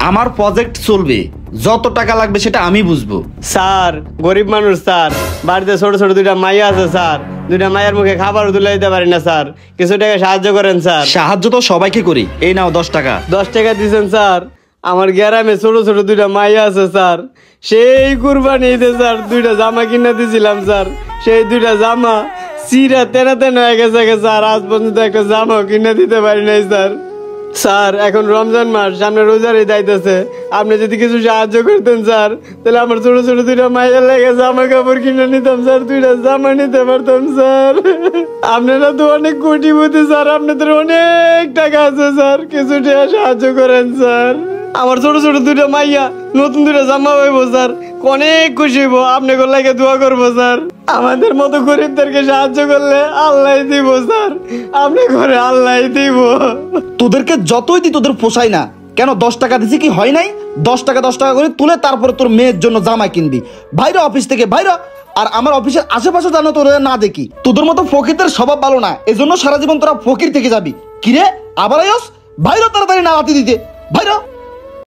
আমার প্রজেক্ট চলবে, যত টাকা লাগবে সেটা আমি বুঝবো। স্যার গরিব মানুষ স্যার, বাড়িতে ছোট ছোট দুইটা মাইয়া আছে স্যার, দুইটা মায়ের মুখে খাবার তুলে দিতে পারি না স্যার, কিছু টাকা সাহায্য করেন স্যার। সাহায্য তো সবাইকে করি, এই নাও 10 টাকা। 10 টাকা দিচ্ছেন স্যার? আমার গ্রামে ছোট ছোট দুইটা মাইয়া আছে স্যার, সেই কুরবানি ঈদে স্যার দুইটা জামা কিনে দিয়েছিলাম স্যার, সেই দুইটা জামা চিরা তেনা তেনা হয়ে গেছে স্যার, আজ পর্যন্ত একটা জামাও কিনে দিতে পারি নাই স্যার। স্যার এখন রমজান মাস, সামনে রোজার ঈদ আইতেছে, আপনি যদি কিছু সাহায্য করতেন স্যার, তাহলে আমার ছোট ছোট দুইটা মাইয়া লেগে জামা কাপড় কিনে নিতাম স্যার, দুইটা জামা নিতে পারতাম স্যার। আপনারা তো অনেক কোটিপতি স্যার, আপনাদের অনেক টাকা আছে স্যার, কিছু টাকা সাহায্য করেন স্যার। আমার ছোট ছোট দুইটা মাইয়া নতুন দুইটা জামা পাইবো স্যার, অনেক খুশি হইব, আপনাকে লাগে দোয়া করবো স্যার। আমাদের মতো গরিবদেরকে সাহায্য করলে আল্লাহ দিব স্যার, আপনি করে আল্লাহ দিব। তোদেরকে যতই দি তোদের পোষায় না কেন, 10 টাকা দিছি কি হয় নাই? 10 টাকা করে তুলে তারপরে তোর মেয়ের জন্য জামা কিনবি। বাইরে অফিস থেকে বাইরে, আর আমার অফিসের আশেপাশে জানো তোরা না দেখি। তোদের মতো ফকিরদের স্বভাব ভালো না, এজন্য সারা জীবন তোরা ফকির থেকে যাবি। কিরে আবার আয়স, বাইরে তাড়াতাড়ি না হাতি দিতে, বাইরে।